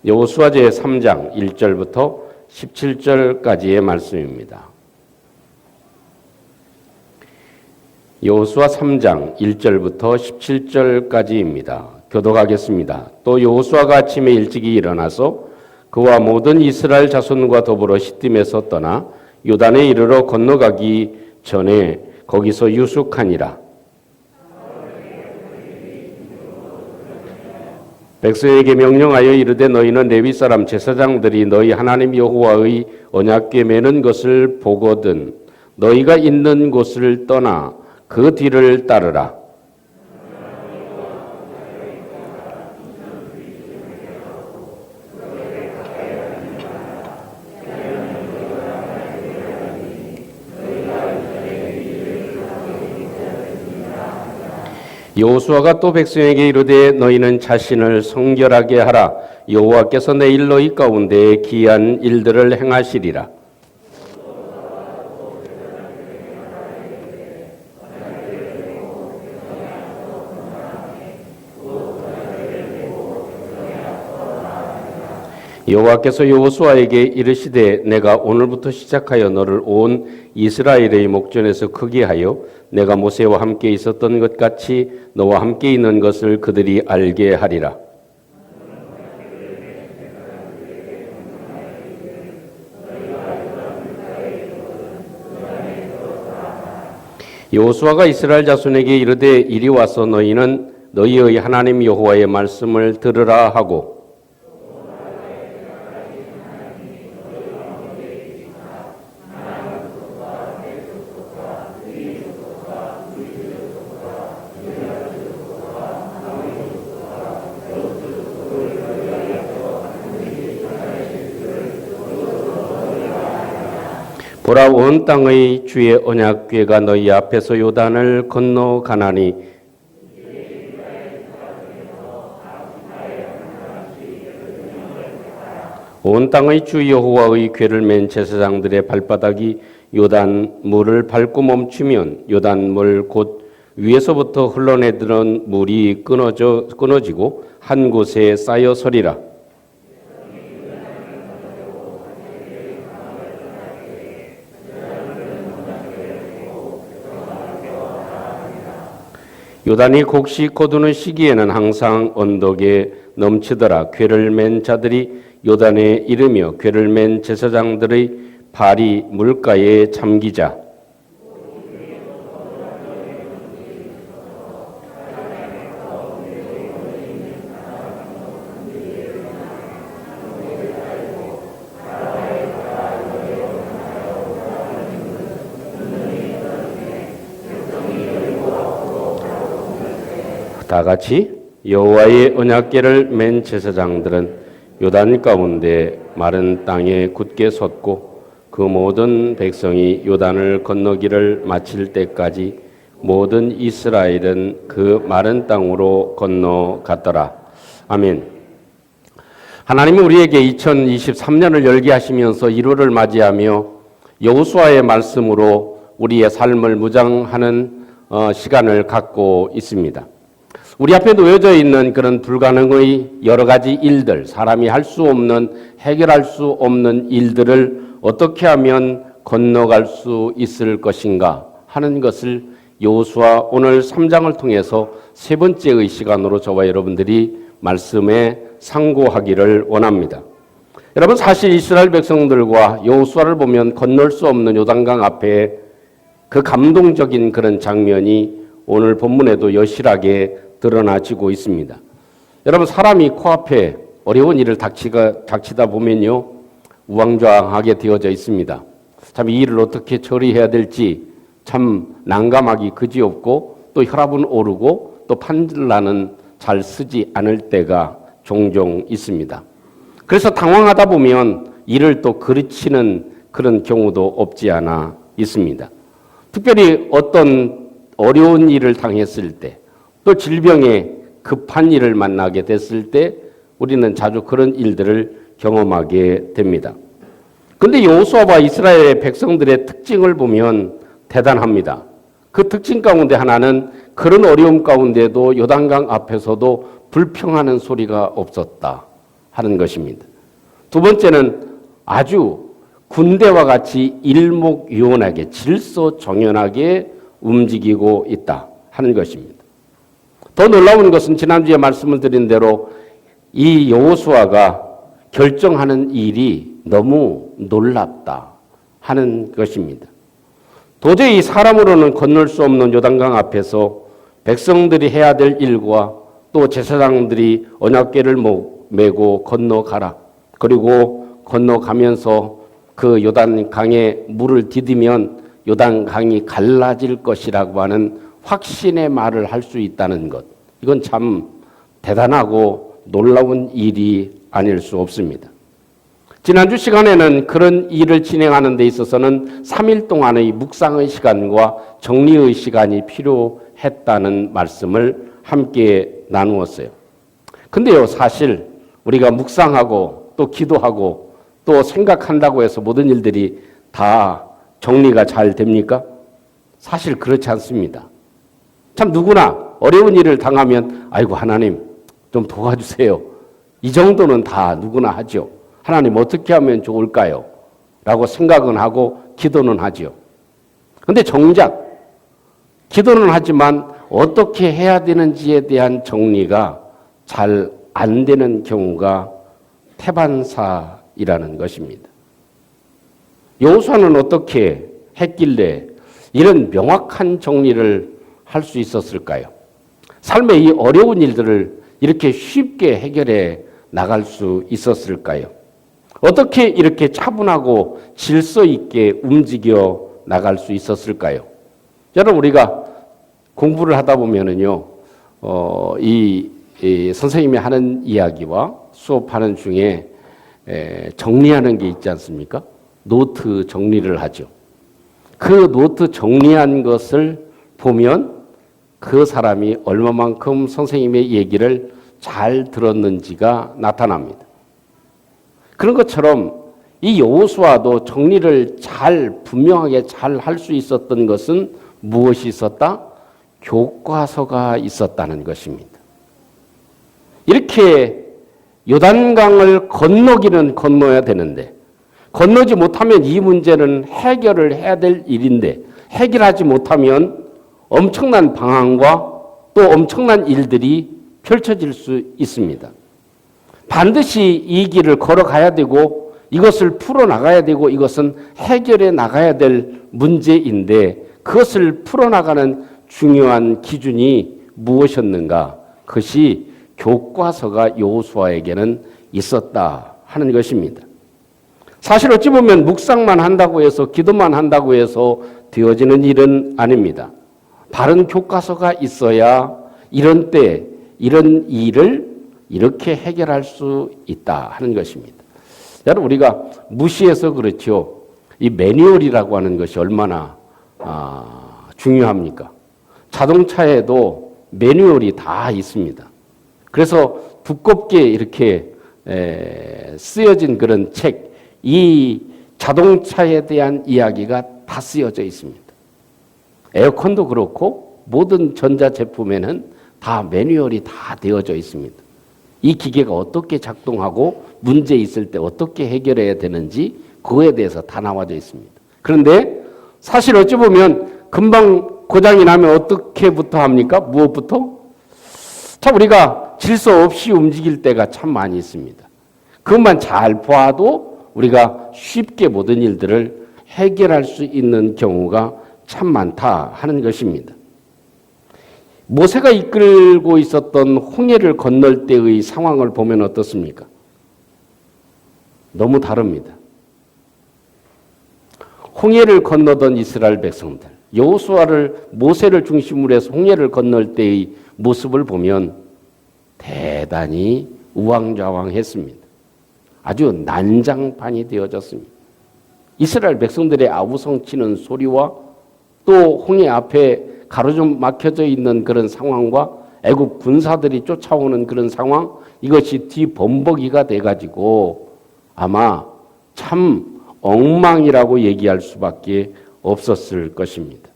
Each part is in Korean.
여호수아 제3장 1절부터 17절까지의 말씀입니다. 여호수아 3장 1절부터 17절까지입니다. 교독하겠습니다. 또 여호수아가 아침에 일찍이 일어나서 그와 모든 이스라엘 자손과 더불어 시딤에서 떠나 요단에 이르러 건너가기 전에 거기서 유숙하니라. 백성에게 명령하여 이르되 너희는 레위 사람 제사장들이 너희 하나님 여호와의 언약궤 매는 것을 보거든 너희가 있는 곳을 떠나 그 뒤를 따르라. 여호수아가 또 백성에게 이르되 너희는 자신을 성결하게 하라. 여호와께서 내일 너희 가운데 기이한 일들을 행하시리라. 여호와께서 여호수아에게 이르시되 내가 오늘부터 시작하여 너를 온 이스라엘의 목전에서 크게 하여 내가 모세와 함께 있었던 것 같이 너와 함께 있는 것을 그들이 알게 하리라. 여호수아가 이스라엘 자손에게 이르되 이리 와서 너희는 너희의 하나님 여호와의 말씀을 들으라 하고 보라 온 땅의 주의 언약궤가 너희 앞에서 요단을 건너가나니 온 땅의 주 여호와의 궤를 맨 제사장들의 발바닥이 요단 물을 밟고 멈추면 요단 물 곧 위에서부터 흘러내리는 물이 끊어지고 한 곳에 쌓여 서리라. 요단이 곡식 거두는 시기에는 항상 언덕에 넘치더라. 궤를 맨 자들이 요단에 이르며 궤를 맨 제사장들의 발이 물가에 잠기자. 다 같이 여호와의 언약궤를 맨 제사장들은 요단 가운데 마른 땅에 굳게 섰고 그 모든 백성이 요단을 건너기를 마칠 때까지 모든 이스라엘은 그 마른 땅으로 건너갔더라. 아멘. 하나님은 우리에게 2023년을 열게 하시면서 1월을 맞이하며 여호수아의 말씀으로 우리의 삶을 무장하는 시간을 갖고 있습니다. 우리 앞에 놓여져 있는 그런 불가능의 여러 가지 일들, 사람이 할 수 없는, 해결할 수 없는 일들을 어떻게 하면 건너갈 수 있을 것인가 하는 것을 여호수아 오늘 3장을 통해서 세 번째의 시간으로 저와 여러분들이 말씀에 상고하기를 원합니다. 여러분, 사실 이스라엘 백성들과 여호수아를 보면 건널 수 없는 요단강 앞에 그 감동적인 그런 장면이 오늘 본문에도 여실하게 드러나지고 있습니다. 여러분, 사람이 코앞에 어려운 일을 닥치다 보면요, 우왕좌왕하게 되어져 있습니다. 참 이 일을 어떻게 처리해야 될지 참 난감하기 그지없고 또 혈압은 오르고 또 판단은 잘 쓰지 않을 때가 종종 있습니다. 그래서 당황하다 보면 일을 또 그르치는 그런 경우도 없지 않아 있습니다. 특별히 어떤 어려운 일을 당했을 때 또 질병에 급한 일을 만나게 됐을 때 우리는 자주 그런 일들을 경험하게 됩니다. 그런데 여호수아와 이스라엘 백성들의 특징을 보면 대단합니다. 그 특징 가운데 하나는 그런 어려움 가운데도 요단강 앞에서도 불평하는 소리가 없었다 하는 것입니다. 두 번째는 아주 군대와 같이 일목요연하게 질서정연하게 움직이고 있다 하는 것입니다. 더 놀라운 것은 지난주에 말씀을 드린 대로 이 여호수아가 결정하는 일이 너무 놀랍다 하는 것입니다. 도저히 사람으로는 건널 수 없는 요단강 앞에서 백성들이 해야 될 일과 또 제사장들이 언약궤를 메고 건너가라. 그리고 건너가면서 그 요단강에 물을 디디면 요단강이 갈라질 것이라고 하는 확신의 말을 할 수 있다는 것. 이건 참 대단하고 놀라운 일이 아닐 수 없습니다. 지난주 시간에는 그런 일을 진행하는 데 있어서는 3일 동안의 묵상의 시간과 정리의 시간이 필요했다는 말씀을 함께 나누었어요. 근데요, 사실 우리가 묵상하고 또 기도하고 또 생각한다고 해서 모든 일들이 다 정리가 잘 됩니까? 사실 그렇지 않습니다. 참 누구나 어려운 일을 당하면 아이고 하나님 좀 도와주세요. 이 정도는 다 누구나 하죠. 하나님 어떻게 하면 좋을까요? 라고 생각은 하고 기도는 하죠. 그런데 정작 기도는 하지만 어떻게 해야 되는지에 대한 정리가 잘 안 되는 경우가 태반사이라는 것입니다. 여호수아는 어떻게 했길래 이런 명확한 정리를 할 수 있었을까요? 삶의 이 어려운 일들을 이렇게 쉽게 해결해 나갈 수 있었을까요? 어떻게 이렇게 차분하고 질서 있게 움직여 나갈 수 있었을까요? 여러분 우리가 공부를 하다 보면은요, 이 선생님이 하는 이야기와 수업하는 중에 정리하는 게 있지 않습니까? 노트 정리를 하죠. 그 노트 정리한 것을 보면 그 사람이 얼마만큼 선생님의 얘기를 잘 들었는지가 나타납니다. 그런 것처럼 이 여호수아도 정리를 분명하게 잘 할 수 있었던 것은 무엇이 있었다? 교과서가 있었다는 것입니다. 이렇게 요단강을 건너기는 건너야 되는데 건너지 못하면 이 문제는 해결을 해야 될 일인데 해결하지 못하면 엄청난 방황과 또 엄청난 일들이 펼쳐질 수 있습니다. 반드시 이 길을 걸어가야 되고 이것을 풀어나가야 되고 이것은 해결해 나가야 될 문제인데 그것을 풀어나가는 중요한 기준이 무엇이었는가? 그것이 교과서가 여호수아에게는 있었다 하는 것입니다. 사실 어찌 보면 묵상만 한다고 해서 기도만 한다고 해서 되어지는 일은 아닙니다. 바른 교과서가 있어야 이런 때 이런 일을 이렇게 해결할 수 있다 하는 것입니다. 여러분 우리가 무시해서 그렇죠. 이 매뉴얼이라고 하는 것이 얼마나 중요합니까? 자동차에도 매뉴얼이 다 있습니다. 그래서 두껍게 이렇게 쓰여진 그런 책, 이 자동차에 대한 이야기가 다 쓰여져 있습니다. 에어컨도 그렇고 모든 전자제품에는 다 매뉴얼이 다 되어져 있습니다. 이 기계가 어떻게 작동하고 문제 있을 때 어떻게 해결해야 되는지 그거에 대해서 다 나와져 있습니다. 그런데 사실 어찌 보면 금방 고장이 나면 어떻게부터 합니까? 무엇부터? 참 우리가 질서 없이 움직일 때가 참 많이 있습니다. 그것만 잘 봐도 우리가 쉽게 모든 일들을 해결할 수 있는 경우가 참 많다 하는 것입니다. 모세가 이끌고 있었던 홍해를 건널 때의 상황을 보면 어떻습니까? 너무 다릅니다. 홍해를 건너던 이스라엘 백성들, 여호수아를 모세를 중심으로 해서 홍해를 건널 때의 모습을 보면 대단히 우왕좌왕했습니다. 아주 난장판이 되어졌습니다. 이스라엘 백성들의 아우성치는 소리와 또 홍해 앞에 가로좀 막혀져 있는 그런 상황과 애굽 군사들이 쫓아오는 그런 상황, 이것이 뒤범벅이가 돼가지고 아마 참 엉망이라고 얘기할 수밖에 없었을 것입니다.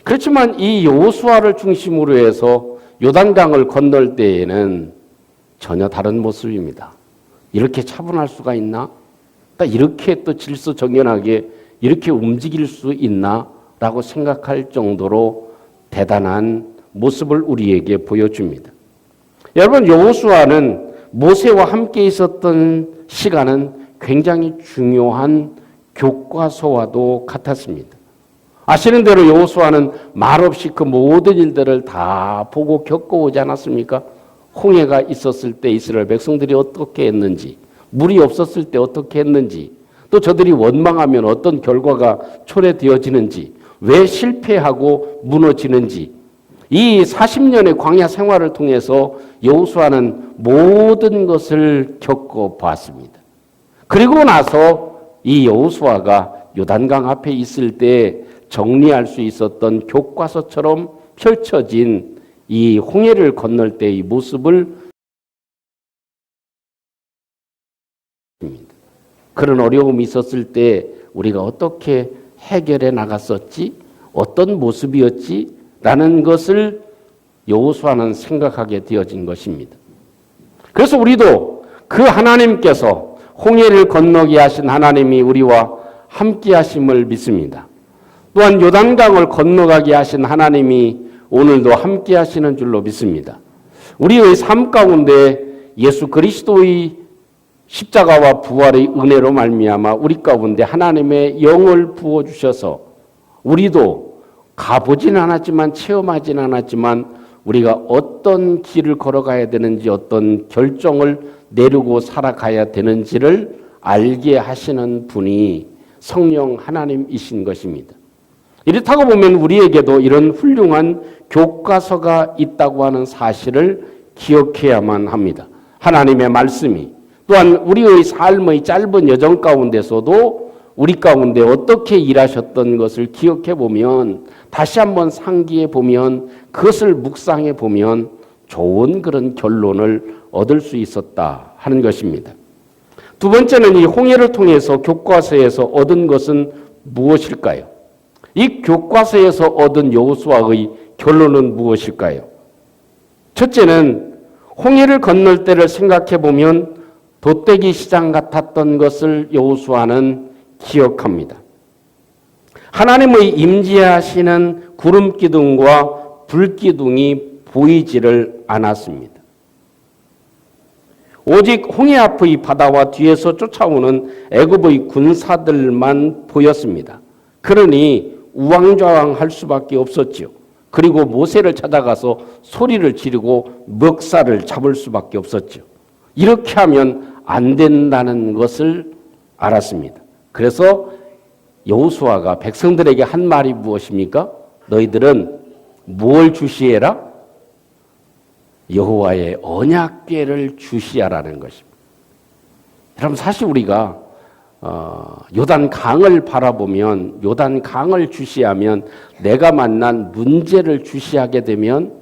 그렇지만 이 여호수아를 중심으로 해서 요단강을 건널 때에는 전혀 다른 모습입니다. 이렇게 차분할 수가 있나? 이렇게 또 질서정연하게 이렇게 움직일 수 있나? 라고 생각할 정도로 대단한 모습을 우리에게 보여줍니다. 여러분, 여호수아는 모세와 함께 있었던 시간은 굉장히 중요한 교과서와도 같았습니다. 아시는 대로 여호수아는 말없이 그 모든 일들을 다 보고 겪어오지 않았습니까? 홍해가 있었을 때 이스라엘 백성들이 어떻게 했는지, 물이 없었을 때 어떻게 했는지, 또 저들이 원망하면 어떤 결과가 초래되어지는지, 왜 실패하고 무너지는지, 이 40년의 광야 생활을 통해서 여호수아는 모든 것을 겪어봤습니다. 그리고 나서 이 여호수아가 요단강 앞에 있을 때 정리할 수 있었던 교과서처럼 펼쳐진 이 홍해를 건널 때의 모습을 그런 어려움이 있었을 때 우리가 어떻게 해결해 나갔었지? 어떤 모습이었지? 라는 것을 여호수아는 생각하게 되어진 것입니다. 그래서 우리도 그 하나님께서 홍해를 건너게 하신 하나님이 우리와 함께 하심을 믿습니다. 또한 요단강을 건너가게 하신 하나님이 오늘도 함께 하시는 줄로 믿습니다. 우리의 삶 가운데 예수 그리스도의 십자가와 부활의 은혜로 말미암아 우리 가운데 하나님의 영을 부어주셔서 우리도 가보진 않았지만 체험하진 않았지만 우리가 어떤 길을 걸어가야 되는지 어떤 결정을 내리고 살아가야 되는지를 알게 하시는 분이 성령 하나님이신 것입니다. 이렇다고 보면 우리에게도 이런 훌륭한 교과서가 있다고 하는 사실을 기억해야만 합니다. 하나님의 말씀이 또한 우리의 삶의 짧은 여정 가운데서도 우리 가운데 어떻게 일하셨던 것을 기억해 보면 다시 한번 상기해 보면 그것을 묵상해 보면 좋은 그런 결론을 얻을 수 있었다 하는 것입니다. 두 번째는 이 홍해를 통해서 교과서에서 얻은 것은 무엇일까요? 이 교과서에서 얻은 여호수아의 결론은 무엇일까요? 첫째는 홍해를 건널 때를 생각해 보면 돛대기 시장 같았던 것을 여호수아는 기억합니다. 하나님의 임재하시는 구름 기둥과 불 기둥이 보이지를 않았습니다. 오직 홍해 앞의 바다와 뒤에서 쫓아오는 애굽의 군사들만 보였습니다. 그러니 우왕좌왕할 수밖에 없었지요. 그리고 모세를 찾아가서 소리를 지르고 멱살을 잡을 수밖에 없었죠. 이렇게 하면 안 된다는 것을 알았습니다. 그래서 여호수아가 백성들에게 한 말이 무엇입니까? 너희들은 뭘 주시해라? 여호와의 언약궤를 주시하라는 것입니다. 여러분 사실 우리가 요단 강을 바라보면 요단 강을 주시하면 내가 만난 문제를 주시하게 되면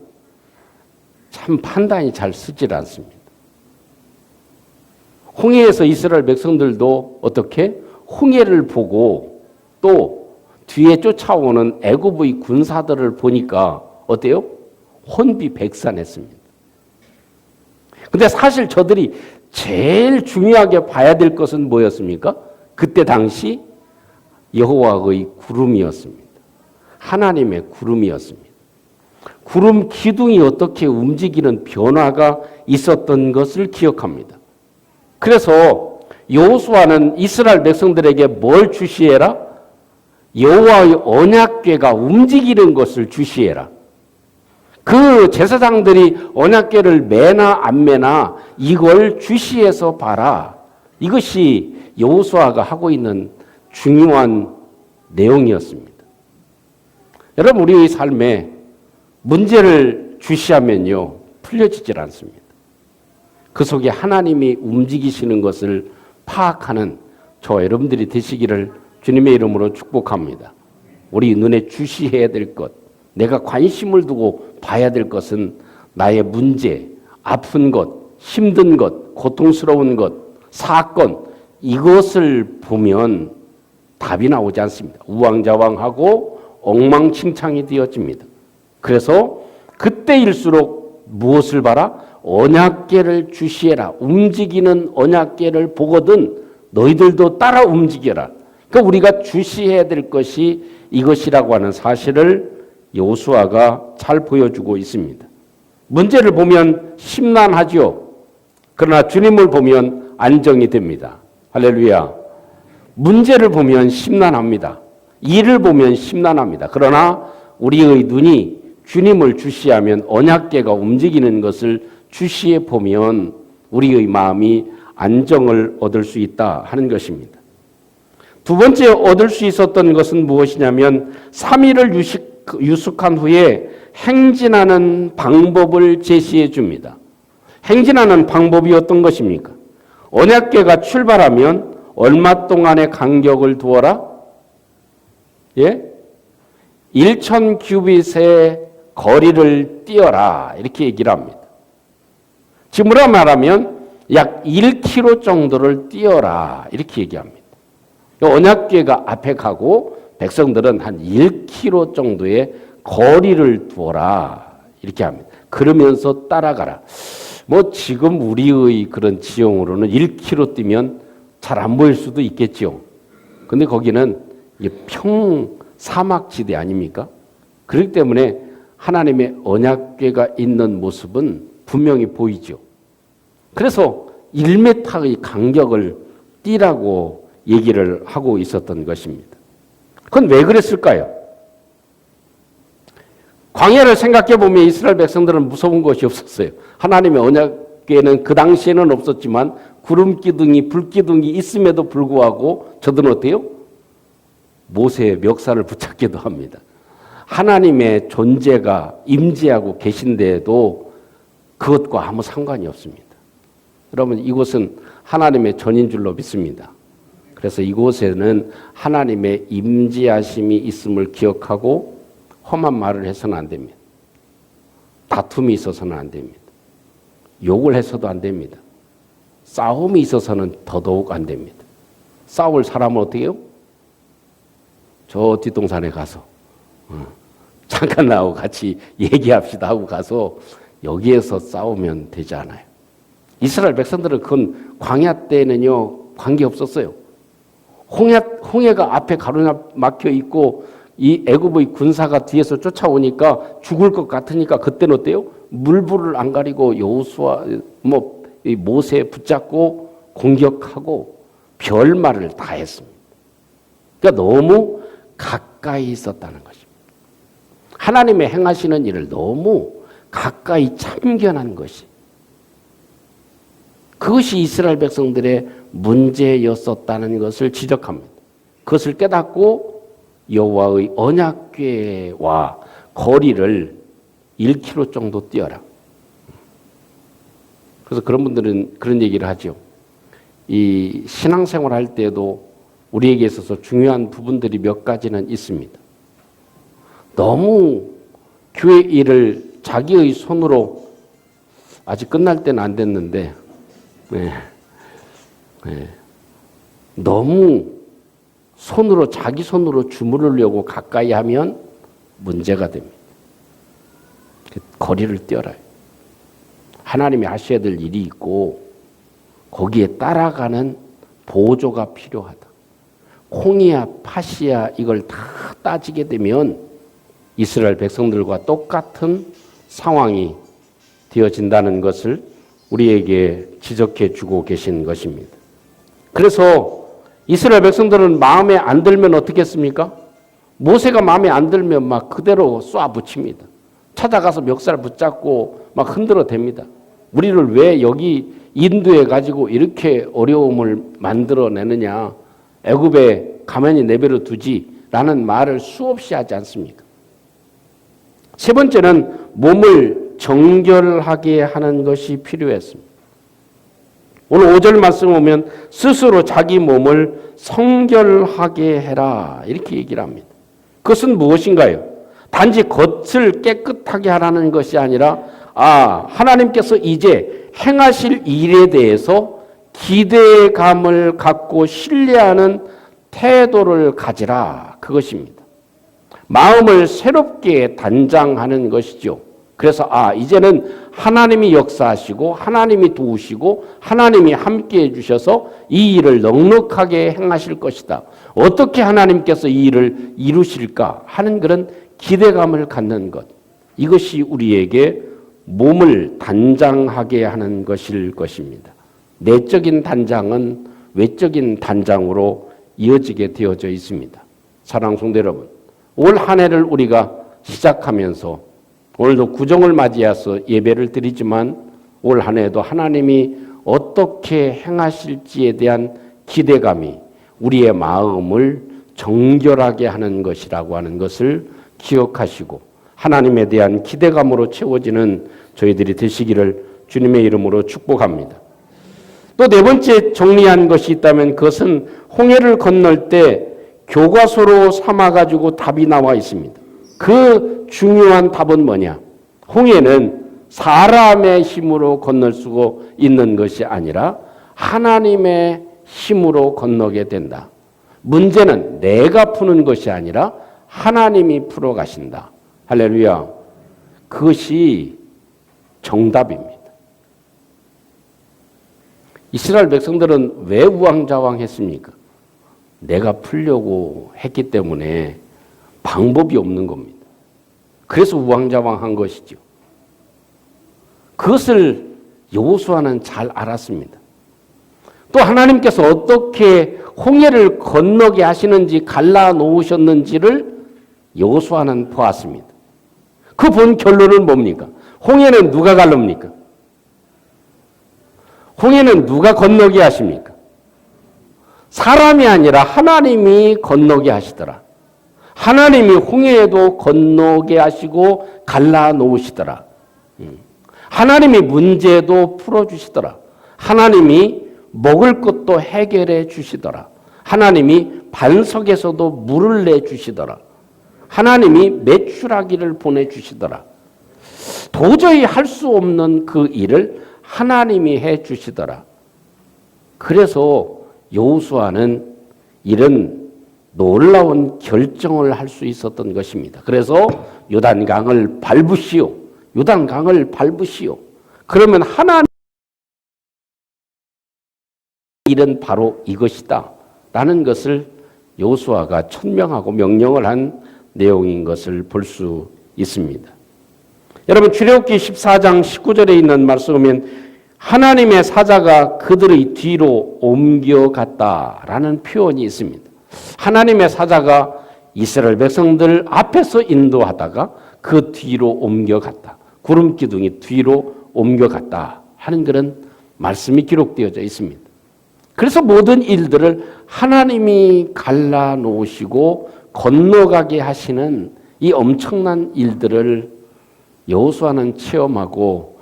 참 판단이 잘 쓰질 않습니다. 홍해에서 이스라엘 백성들도 어떻게 홍해를 보고 또 뒤에 쫓아오는 애굽의 군사들을 보니까 어때요? 혼비백산했습니다. 근데 사실 저들이 제일 중요하게 봐야 될 것은 뭐였습니까? 그때 당시 여호와의 구름이었습니다. 하나님의 구름이었습니다. 구름 기둥이 어떻게 움직이는 변화가 있었던 것을 기억합니다. 그래서 여호수아는 이스라엘 백성들에게 뭘 주시해라? 여호와의 언약궤가 움직이는 것을 주시해라. 그 제사장들이 언약궤를 매나 안 매나 이걸 주시해서 봐라. 이것이 여호수아가 하고 있는 중요한 내용이었습니다. 여러분 우리의 삶에 문제를 주시하면요 풀려지질 않습니다. 그 속에 하나님이 움직이시는 것을 파악하는 저 여러분들이 되시기를 주님의 이름으로 축복합니다. 우리 눈에 주시해야 될 것, 내가 관심을 두고 봐야 될 것은 나의 문제, 아픈 것, 힘든 것, 고통스러운 것, 사건 이것을 보면 답이 나오지 않습니다. 우왕좌왕하고 엉망진창이 되어집니다. 그래서 그때일수록 무엇을 봐라? 언약궤를 주시해라. 움직이는 언약궤를 보거든 너희들도 따라 움직여라. 그러니까 우리가 주시해야 될 것이 이것이라고 하는 사실을 여호수아가 잘 보여주고 있습니다. 문제를 보면 심란하죠. 그러나 주님을 보면 안정이 됩니다. 할렐루야. 문제를 보면 심란합니다. 일을 보면 심란합니다. 그러나 우리의 눈이 주님을 주시하면 언약궤가 움직이는 것을 주시해 보면 우리의 마음이 안정을 얻을 수 있다 하는 것입니다. 두 번째 얻을 수 있었던 것은 무엇이냐면 3일을 유숙한 후에 행진하는 방법을 제시해 줍니다. 행진하는 방법이 어떤 것입니까? 언약궤가 출발하면 얼마 동안의 간격을 두어라? 예? 1,000규빗의 거리를 뛰어라 이렇게 얘기를 합니다. 지금으로 말하면 약 1km 정도를 뛰어라 이렇게 얘기합니다. 언약궤가 앞에 가고 백성들은 한 1km 정도의 거리를 두어라 이렇게 합니다. 그러면서 따라가라. 뭐 지금 우리의 그런 지형으로는 1km 뛰면 잘 안 보일 수도 있겠죠. 근데 거기는 사막지대 아닙니까? 그렇기 때문에 하나님의 언약궤가 있는 모습은 분명히 보이죠. 그래서 1m의 간격을 뛰라고 얘기를 하고 있었던 것입니다. 그건 왜 그랬을까요? 광야를 생각해 보면 이스라엘 백성들은 무서운 것이 없었어요. 하나님의 언약궤는 그 당시에는 없었지만 구름 기둥이 불 기둥이 있음에도 불구하고 저들은 어때요? 모세의 멱살을 붙잡기도 합니다. 하나님의 존재가 임재하고 계신데도 그것과 아무 상관이 없습니다. 여러분 이곳은 하나님의 전인 줄로 믿습니다. 그래서 이곳에는 하나님의 임재하심이 있음을 기억하고 험한 말을 해서는 안 됩니다. 다툼이 있어서는 안 됩니다. 욕을 해서도 안 됩니다. 싸움이 있어서는 더더욱 안 됩니다. 싸울 사람은 어떻게 해요? 저 뒷동산에 가서 잠깐 나하고 같이 얘기합시다 하고 가서 여기에서 싸우면 되지 않아요. 이스라엘 백성들은 그건 광야 때는요 관계없었어요. 홍해가 앞에 가로막혀 있고 이 애굽의 군사가 뒤에서 쫓아오니까 죽을 것 같으니까 그때는 어때요? 물불을 안 가리고 여호수아 모세 붙잡고 공격하고 별말을 다 했습니다. 그러니까 너무 가까이 있었다는 것입니다. 하나님의 행하시는 일을 너무 가까이 참견한 것이 그것이 이스라엘 백성들의 문제였었다는 것을 지적합니다. 그것을 깨닫고 여호와의 언약궤와 거리를 1km 정도 뛰어라. 그래서 그런 분들은 그런 얘기를 하죠. 이 신앙생활 할 때도 우리에게 있어서 중요한 부분들이 몇 가지는 있습니다. 너무 교회 일을 자기의 손으로 아직 끝날 때는 안 됐는데 너무 자기 손으로 주무르려고 가까이 하면 문제가 됩니다. 거리를 뛰어라. 하나님이 하셔야 될 일이 있고 거기에 따라가는 보조가 필요하다. 콩이야 팥이야 이걸 다 따지게 되면 이스라엘 백성들과 똑같은 상황이 되어진다는 것을 우리에게 지적해 주고 계신 것입니다. 그래서 이스라엘 백성들은 마음에 안 들면 어떻게 했습니까? 모세가 마음에 안 들면 막 그대로 쏴붙입니다. 찾아가서 멱살 붙잡고 막 흔들어 댑니다. 우리를 왜 여기 인도해 가지고 이렇게 어려움을 만들어내느냐. 애굽에 가만히 내버려 두지라는 말을 수없이 하지 않습니까? 세 번째는 몸을 정결하게 하는 것이 필요했습니다. 오늘 5절 말씀 보면 스스로 자기 몸을 성결하게 해라 이렇게 얘기를 합니다. 그것은 무엇인가요? 단지 겉을 깨끗하게 하라는 것이 아니라 하나님께서 이제 행하실 일에 대해서 기대감을 갖고 신뢰하는 태도를 가지라 그것입니다. 마음을 새롭게 단장하는 것이죠. 그래서 이제는 하나님이 역사하시고 하나님이 도우시고 하나님이 함께해 주셔서 이 일을 넉넉하게 행하실 것이다. 어떻게 하나님께서 이 일을 이루실까 하는 그런 기대감을 갖는 것. 이것이 우리에게 몸을 단장하게 하는 것일 것입니다. 내적인 단장은 외적인 단장으로 이어지게 되어져 있습니다. 사랑하는 성도 여러분, 올 한 해를 우리가 시작하면서 오늘도 구정을 맞이해서 예배를 드리지만 올 한 해도 하나님이 어떻게 행하실지에 대한 기대감이 우리의 마음을 정결하게 하는 것이라고 하는 것을 기억하시고 하나님에 대한 기대감으로 채워지는 저희들이 되시기를 주님의 이름으로 축복합니다. 또 네 번째 정리한 것이 있다면 그것은 홍해를 건널 때 교과서로 삼아가지고 답이 나와 있습니다. 그 중요한 답은 뭐냐? 홍해는 사람의 힘으로 건널 수 있는 것이 아니라 하나님의 힘으로 건너게 된다. 문제는 내가 푸는 것이 아니라 하나님이 풀어 가신다. 할렐루야. 그것이 정답입니다. 이스라엘 백성들은 왜 우왕좌왕했습니까? 내가 풀려고 했기 때문에 방법이 없는 겁니다. 그래서 우왕좌왕한 것이죠. 그것을 여호수아는 잘 알았습니다. 또 하나님께서 어떻게 홍해를 건너게 하시는지 갈라 놓으셨는지를 여호수아는 보았습니다. 그 본 결론은 뭡니까? 홍해는 누가 갈릅니까? 홍해는 누가 건너게 하십니까? 사람이 아니라 하나님이 건너게 하시더라. 하나님이 홍해에도 건너게 하시고 갈라 놓으시더라. 하나님이 문제도 풀어주시더라. 하나님이 먹을 것도 해결해 주시더라. 하나님이 반석에서도 물을 내주시더라. 하나님이 메추라기를 보내주시더라. 도저히 할 수 없는 그 일을 하나님이 해 주시더라. 그래서 여호수아는 이런 놀라운 결정을 할 수 있었던 것입니다. 그래서 요단강을 밟으시오. 요단강을 밟으시오. 그러면 하나님 일은 바로 이것이다 라는 것을 여호수아가 천명하고 명령을 한 내용인 것을 볼 수 있습니다. 여러분 출애굽기 14장 19절에 있는 말씀은 하나님의 사자가 그들의 뒤로 옮겨갔다라는 표현이 있습니다. 하나님의 사자가 이스라엘 백성들 앞에서 인도하다가 그 뒤로 옮겨갔다. 구름 기둥이 뒤로 옮겨갔다 하는 그런 말씀이 기록되어져 있습니다. 그래서 모든 일들을 하나님이 갈라놓으시고 건너가게 하시는 이 엄청난 일들을 여호수아는 체험하고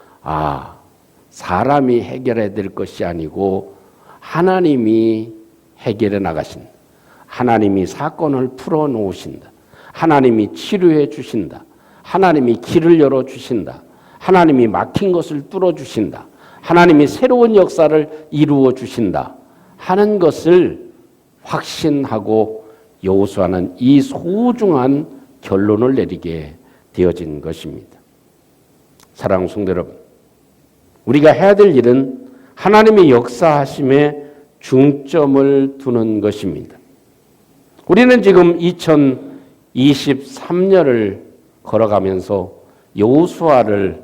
사람이 해결해야 될 것이 아니고 하나님이 해결해 나가신다. 하나님이 사건을 풀어놓으신다. 하나님이 치료해 주신다. 하나님이 길을 열어주신다. 하나님이 막힌 것을 뚫어주신다. 하나님이 새로운 역사를 이루어 주신다 하는 것을 확신하고 여호수아는 이 소중한 결론을 내리게 되어진 것입니다. 사랑하는 성도 여러분, 우리가 해야 될 일은 하나님의 역사하심에 중점을 두는 것입니다. 우리는 지금 2023년을 걸어가면서 여호수아를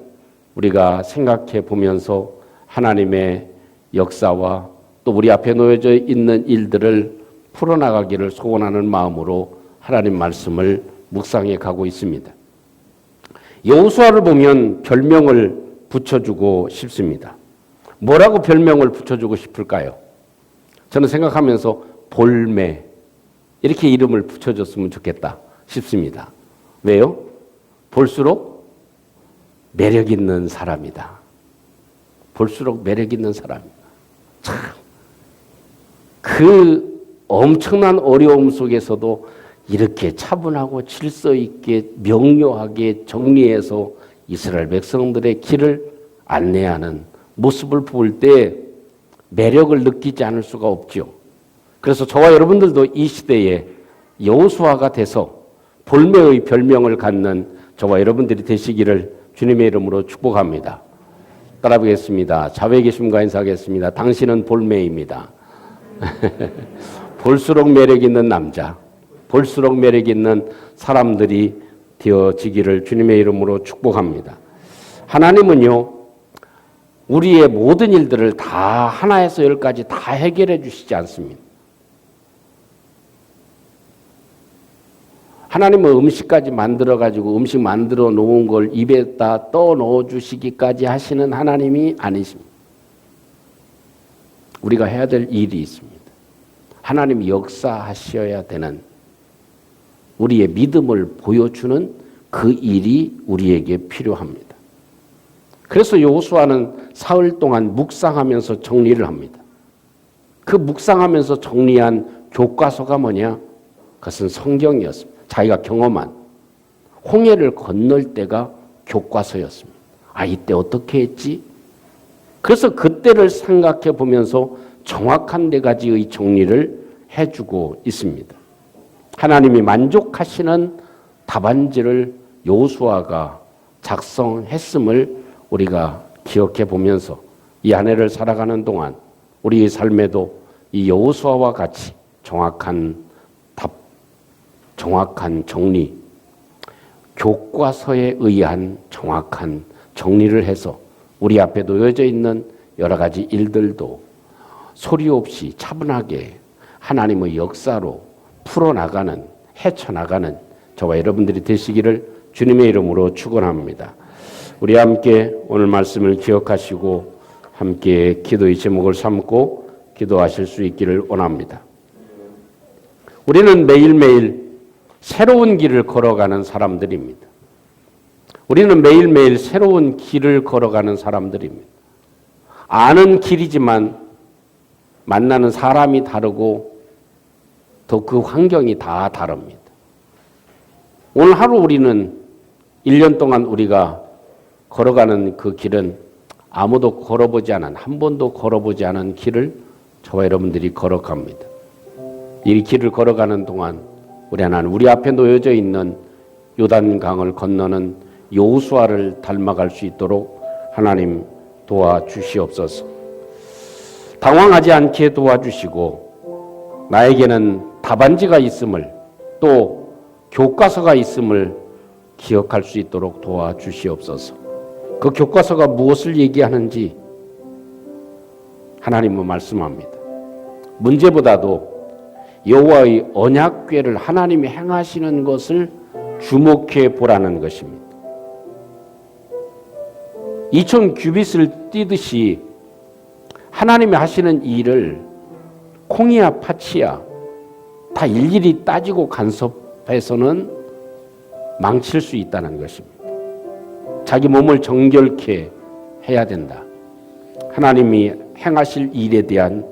우리가 생각해 보면서 하나님의 역사와 또 우리 앞에 놓여져 있는 일들을 풀어나가기를 소원하는 마음으로 하나님 말씀을 묵상해 가고 있습니다. 여호수아를 보면 별명을 붙여주고 싶습니다. 뭐라고 별명을 붙여주고 싶을까요? 저는 생각하면서 볼매 이렇게 이름을 붙여줬으면 좋겠다 싶습니다. 왜요? 볼수록 매력 있는 사람이다. 볼수록 매력 있는 사람이다. 참, 그 엄청난 어려움 속에서도 이렇게 차분하고 질서 있게 명료하게 정리해서 이스라엘 백성들의 길을 안내하는 모습을 볼 때 매력을 느끼지 않을 수가 없죠. 그래서 저와 여러분들도 이 시대에 여호수아가 돼서 볼매의 별명을 갖는 저와 여러분들이 되시기를 주님의 이름으로 축복합니다. 따라 보겠습니다. 좌우에 계심과 인사하겠습니다. 당신은 볼매입니다. 볼수록 매력 있는 남자, 볼수록 매력 있는 사람들이 되어지기를 주님의 이름으로 축복합니다. 하나님은요, 우리의 모든 일들을 다 하나에서 열까지 다 해결해 주시지 않습니다. 하나님은 음식까지 만들어가지고 음식 만들어 놓은 걸 입에다 떠 넣어 주시기까지 하시는 하나님이 아니십니다. 우리가 해야 될 일이 있습니다. 하나님이 역사하셔야 되는 우리의 믿음을 보여주는 그 일이 우리에게 필요합니다. 그래서 여호수아는 사흘 동안 묵상하면서 정리를 합니다. 그 묵상하면서 정리한 교과서가 뭐냐? 그것은 성경이었습니다. 자기가 경험한 홍해를 건널 때가 교과서였습니다. 아, 이때 어떻게 했지? 그래서 그때를 생각해 보면서 정확한 4가지의 정리를 해주고 있습니다. 하나님이 만족하시는 답안지를 여호수아가 작성했음을 우리가 기억해 보면서 이 한 해를 살아가는 동안 우리의 삶에도 이 여호수아와 같이 정확한 답, 정확한 정리, 교과서에 의한 정확한 정리를 해서 우리 앞에 놓여져 있는 여러 가지 일들도 소리 없이 차분하게 하나님의 역사로 풀어나가는, 헤쳐나가는 저와 여러분들이 되시기를 주님의 이름으로 축원합니다. 우리 함께 오늘 말씀을 기억하시고 함께 기도의 제목을 삼고 기도하실 수 있기를 원합니다. 우리는 매일매일 새로운 길을 걸어가는 사람들입니다. 우리는 매일매일 새로운 길을 걸어가는 사람들입니다. 아는 길이지만 만나는 사람이 다르고 또 그 환경이 다 다릅니다. 오늘 하루 우리는 1년 동안 우리가 걸어가는 그 길은 아무도 걸어보지 않은, 한 번도 걸어보지 않은 길을 저와 여러분들이 걸어갑니다. 이 길을 걸어가는 동안 우리 하나는 우리 앞에 놓여져 있는 요단강을 건너는 여호수아를 닮아갈 수 있도록 하나님 도와주시옵소서. 당황하지 않게 도와주시고 나에게는 답안지가 있음을 또 교과서가 있음을 기억할 수 있도록 도와주시옵소서. 그 교과서가 무엇을 얘기하는지 하나님은 말씀합니다. 문제보다도 여호와의 언약궤를 하나님이 행하시는 것을 주목해 보라는 것입니다. 2000규빗을 뛰듯이 하나님이 하시는 일을 콩이야 파치야 다 일일이 따지고 간섭해서는 망칠 수 있다는 것입니다. 자기 몸을 정결케 해야 된다. 하나님이 행하실 일에 대한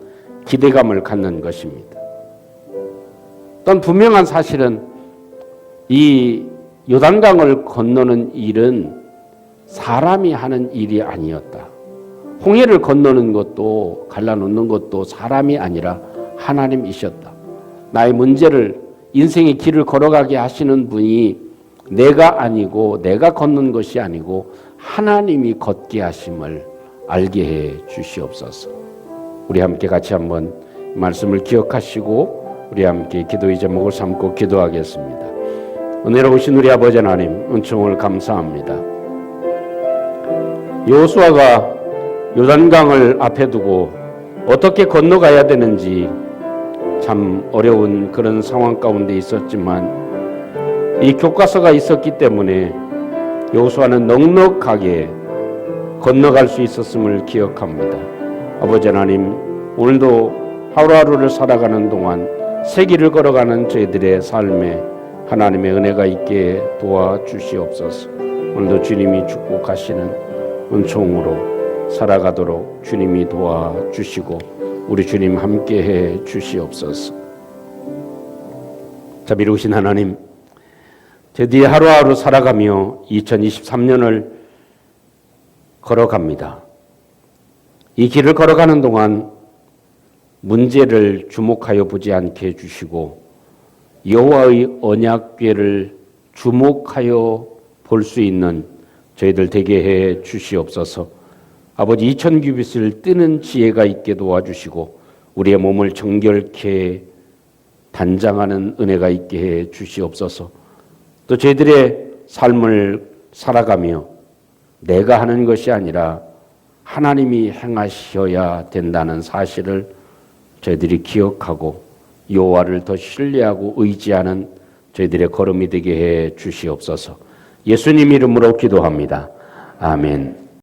기대감을 갖는 것입니다. 또 분명한 사실은 이 요단강을 건너는 일은 사람이 하는 일이 아니었다. 홍해를 건너는 것도 갈라놓는 것도 사람이 아니라 하나님이셨다. 나의 문제를 인생의 길을 걸어가게 하시는 분이 내가 아니고 내가 걷는 것이 아니고 하나님이 걷게 하심을 알게 해 주시옵소서. 우리 함께 같이 한번 말씀을 기억하시고 우리 함께 기도의 제목을 삼고 기도하겠습니다. 은혜로우신 우리 아버지 하나님 은총을 감사합니다. 여호수아가 요단강을 앞에 두고 어떻게 건너가야 되는지 참 어려운 그런 상황 가운데 있었지만 이 교과서가 있었기 때문에 여호수아는 넉넉하게 건너갈 수 있었음을 기억합니다. 아버지 하나님, 오늘도 하루하루를 살아가는 동안 새 길을 걸어가는 저희들의 삶에 하나님의 은혜가 있게 도와주시옵소서. 오늘도 주님이 축복하시는 은총으로 살아가도록 주님이 도와주시고 우리 주님 함께해 주시옵소서. 자비로우신 하나님, 저희들이 하루하루 살아가며 2023년을 걸어갑니다. 이 길을 걸어가는 동안 문제를 주목하여 보지 않게 해주시고 여호와의 언약궤를 주목하여 볼 수 있는 저희들 되게 해 주시옵소서. 아버지 2000규빗을 뜨는 지혜가 있게 도와주시고 우리의 몸을 정결케 단장하는 은혜가 있게 해 주시옵소서. 또 저희들의 삶을 살아가며 내가 하는 것이 아니라 하나님이 행하셔야 된다는 사실을 저희들이 기억하고 여호와를 더 신뢰하고 의지하는 저희들의 걸음이 되게 해 주시옵소서. 예수님 이름으로 기도합니다. 아멘.